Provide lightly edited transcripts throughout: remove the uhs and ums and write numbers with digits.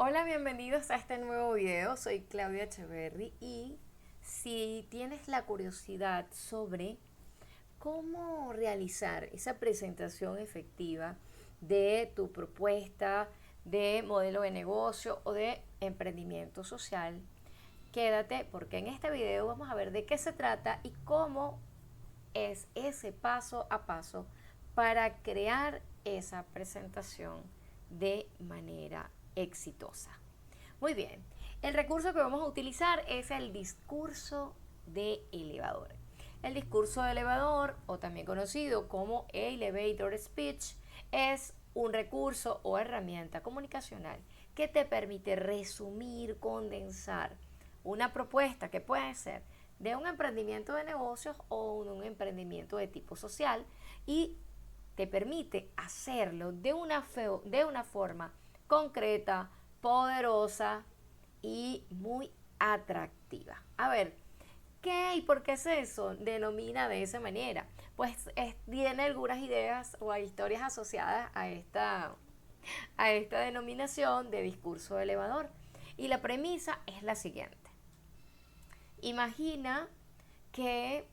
Hola, bienvenidos a este nuevo video. Soy Claudia Echeverry y si tienes la curiosidad sobre cómo realizar esa presentación efectiva de tu propuesta de modelo de negocio o de emprendimiento social, quédate porque en este video vamos a ver de qué se trata y cómo es ese paso a paso para crear esa presentación de manera exitosa. Muy bien, el recurso que vamos a utilizar es el discurso de elevador. El discurso de elevador, o también conocido como elevator speech, es un recurso o herramienta comunicacional que te permite resumir, condensar una propuesta que puede ser de un emprendimiento de negocios o un emprendimiento de tipo social y te permite hacerlo de una forma concreta, poderosa y muy atractiva. A ver, ¿qué y por qué se eso denomina de esa manera? Pues tiene algunas ideas o historias asociadas a esta denominación de discurso elevador. Y la premisa es la siguiente. Imagina que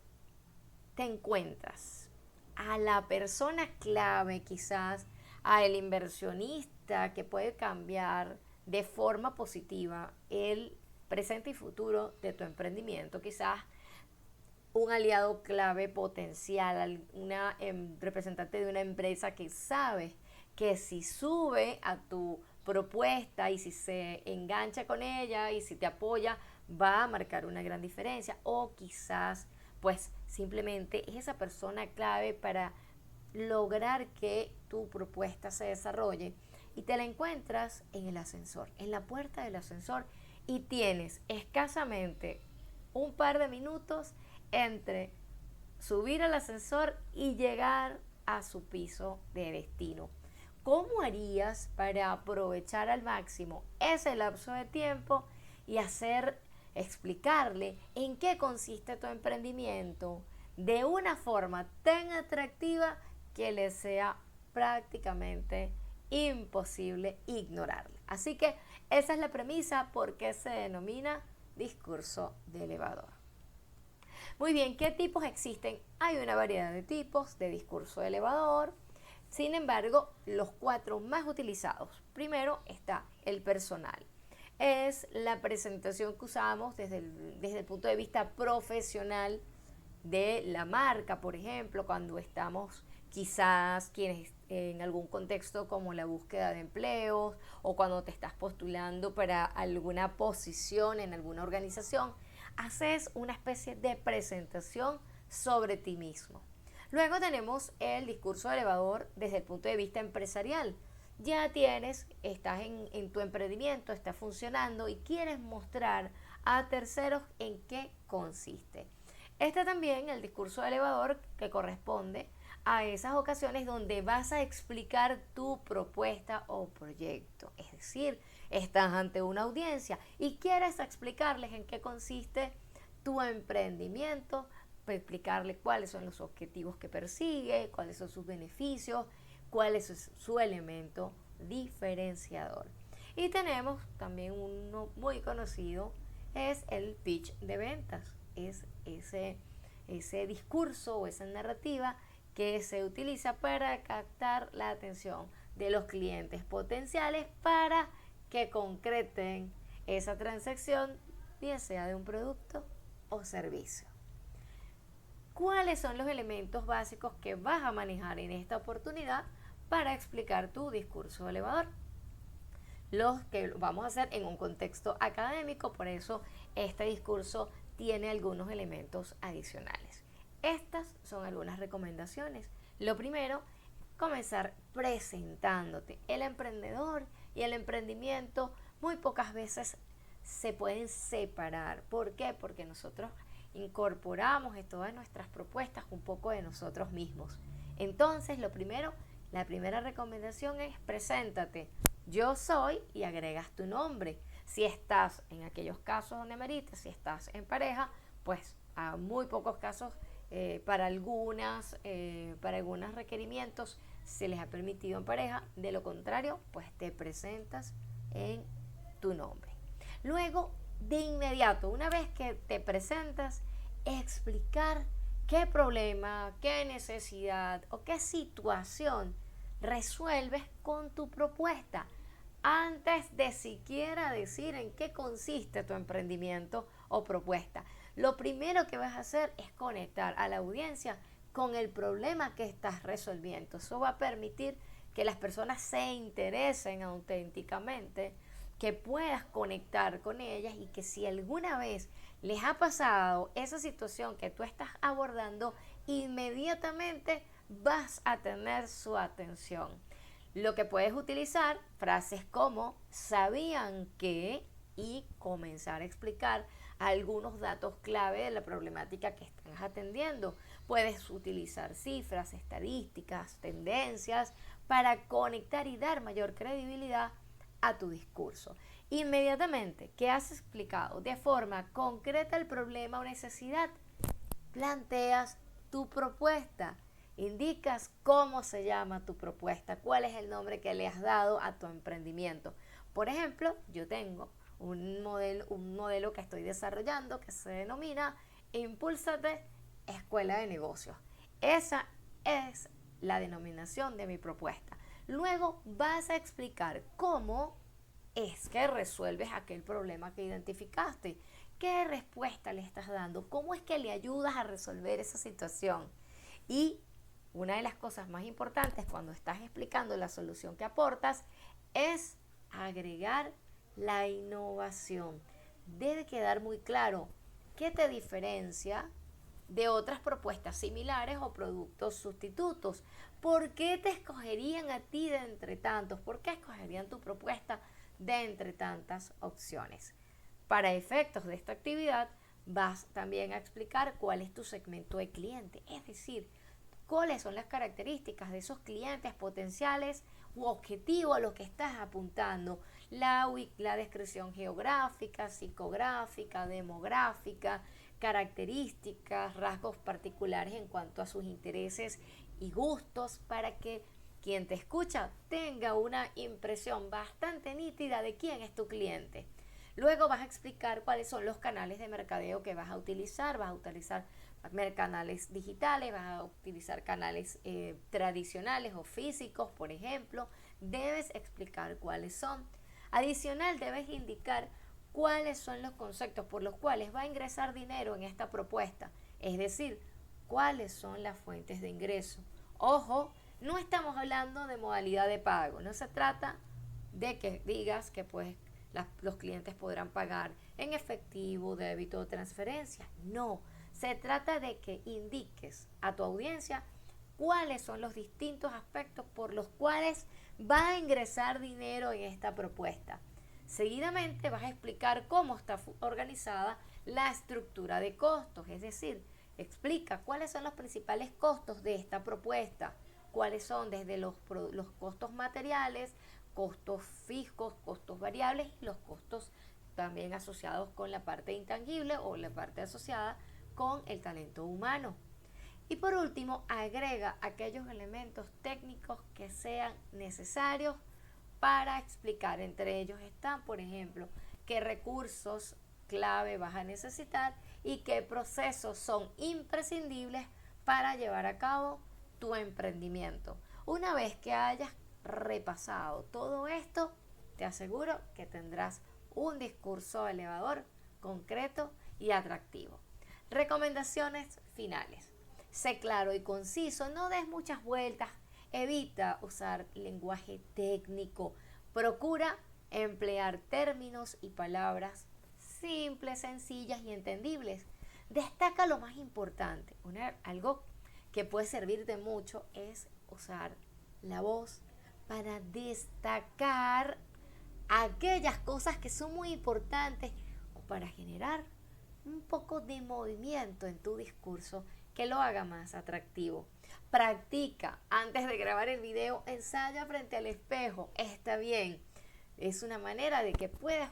te encuentras a la persona clave, quizás a el inversionista que puede cambiar de forma positiva el presente y futuro de tu emprendimiento, quizás un aliado clave potencial, una representante de una empresa que sabes que si sube a tu propuesta y si se engancha con ella y si te apoya, va a marcar una gran diferencia. O quizás pues simplemente es esa persona clave para lograr que tu propuesta se desarrolle y te la encuentras en el ascensor, en la puerta del ascensor, y tienes escasamente un par de minutos entre subir al ascensor y llegar a su piso de destino. ¿Cómo harías para aprovechar al máximo ese lapso de tiempo y explicarle en qué consiste tu emprendimiento de una forma tan atractiva que le sea prácticamente imposible ignorarle? Así que esa es la premisa porque se denomina discurso de elevador. Muy bien, ¿qué tipos existen? Hay una variedad de tipos de discurso elevador. Sin embargo, los cuatro más utilizados. Primero está el personal. Es la presentación que usamos desde el punto de vista profesional de la marca, por ejemplo, cuando estamos quizás quienes en algún contexto como la búsqueda de empleos o cuando te estás postulando para alguna posición en alguna organización, haces una especie de presentación sobre ti mismo. Luego tenemos el discurso elevador desde el punto de vista empresarial. Ya estás en tu emprendimiento, está funcionando y quieres mostrar a terceros en qué consiste. Está también el discurso elevador que corresponde a esas ocasiones donde vas a explicar tu propuesta o proyecto. Es decir, estás ante una audiencia y quieres explicarles en qué consiste tu emprendimiento, explicarle cuáles son los objetivos que persigue, cuáles son sus beneficios, cuál es su elemento diferenciador. Y tenemos también uno muy conocido, es el pitch de ventas. Es ese discurso o esa narrativa que se utiliza para captar la atención de los clientes potenciales para que concreten esa transacción, bien sea de un producto o servicio. ¿Cuáles son los elementos básicos que vas a manejar en esta oportunidad para explicar tu discurso elevador? Los que vamos a hacer en un contexto académico, por eso este discurso tiene algunos elementos adicionales. Estas son algunas recomendaciones. Lo primero, comenzar presentándote. El emprendedor y el emprendimiento muy pocas veces se pueden separar. ¿Por qué? Porque nosotros incorporamos en todas nuestras propuestas un poco de nosotros mismos. Entonces, la primera recomendación es preséntate. Yo soy y agregas tu nombre. Si estás en aquellos casos donde merites, si estás en pareja, pues a muy pocos casos, para algunos requerimientos se les ha permitido en pareja. De lo contrario, pues te presentas en tu nombre. Luego, de inmediato, una vez que te presentas, explicar qué problema, qué necesidad o qué situación resuelves con tu propuesta antes de siquiera decir en qué consiste tu emprendimiento o propuesta. Lo primero que vas a hacer es conectar a la audiencia con el problema que estás resolviendo. Eso va a permitir que las personas se interesen auténticamente, que puedas conectar con ellas y que si alguna vez les ha pasado esa situación que tú estás abordando, inmediatamente vas a tener su atención. Lo que puedes utilizar, frases como sabían que y comenzar a explicar algunos datos clave de la problemática que estás atendiendo. Puedes utilizar cifras, estadísticas, tendencias para conectar y dar mayor credibilidad a tu discurso. Inmediatamente que has explicado de forma concreta el problema o necesidad, planteas tu propuesta. Indicas cómo se llama tu propuesta, cuál es el nombre que le has dado a tu emprendimiento. Por ejemplo, yo tengo un modelo que estoy desarrollando que se denomina Impúlsate Escuela de Negocios. Esa es la denominación de mi propuesta. Luego vas a explicar cómo es que resuelves aquel problema que identificaste. ¿Qué respuesta le estás dando? ¿Cómo es que le ayudas a resolver esa situación? Y una de las cosas más importantes cuando estás explicando la solución que aportas es agregar la innovación. Debe quedar muy claro qué te diferencia de otras propuestas similares o productos sustitutos. ¿Por qué te escogerían a ti de entre tantos? ¿Por qué escogerían tu propuesta de entre tantas opciones? Para efectos de esta actividad, vas también a explicar cuál es tu segmento de cliente, es decir, cuáles son las características de esos clientes potenciales u objetivos a los que estás apuntando, la descripción geográfica, psicográfica, demográfica, características, rasgos particulares en cuanto a sus intereses y gustos, para que quien te escucha tenga una impresión bastante nítida de quién es tu cliente. Luego vas a explicar cuáles son los canales de mercadeo que vas a utilizar. Vas a utilizar canales digitales, vas a utilizar canales tradicionales o físicos, por ejemplo. Debes explicar cuáles son. Adicional, debes indicar cuáles son los conceptos por los cuales va a ingresar dinero en esta propuesta. Es decir, cuáles son las fuentes de ingreso. Ojo, no estamos hablando de modalidad de pago. No se trata de que digas que pues los clientes podrán pagar en efectivo, débito o transferencia. No, se trata de que indiques a tu audiencia cuáles son los distintos aspectos por los cuales va a ingresar dinero en esta propuesta. Seguidamente vas a explicar cómo está organizada la estructura de costos, es decir, explica cuáles son los principales costos de esta propuesta, cuáles son desde los costos materiales, costos fijos, costos variables y los costos también asociados con la parte intangible o la parte asociada con el talento humano. Y por último, agrega aquellos elementos técnicos que sean necesarios para explicar. Entre ellos están, por ejemplo, qué recursos clave vas a necesitar y qué procesos son imprescindibles para llevar a cabo tu emprendimiento. Una vez que hayas repasado todo esto, te aseguro que tendrás un discurso elevador, concreto y atractivo. Recomendaciones finales. Sé claro y conciso, no des muchas vueltas, evita usar lenguaje técnico, procura emplear términos y palabras simples, sencillas y entendibles. Destaca lo más importante. Algo que puede servirte mucho es usar la voz para destacar aquellas cosas que son muy importantes o para generar un poco de movimiento en tu discurso que lo haga más atractivo. Practica antes de grabar el video, ensaya frente al espejo, está bien. Es una manera de que puedas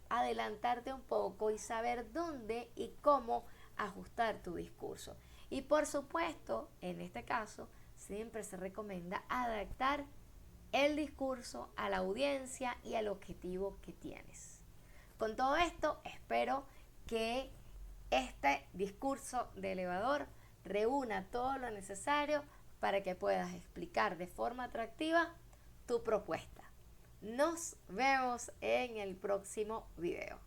adelantarte un poco y saber dónde y cómo ajustar tu discurso. Y por supuesto, en este caso, siempre se recomienda adaptar el discurso a la audiencia y al objetivo que tienes. Con todo esto, espero que este discurso de elevador reúna todo lo necesario para que puedas explicar de forma atractiva tu propuesta. Nos vemos en el próximo video.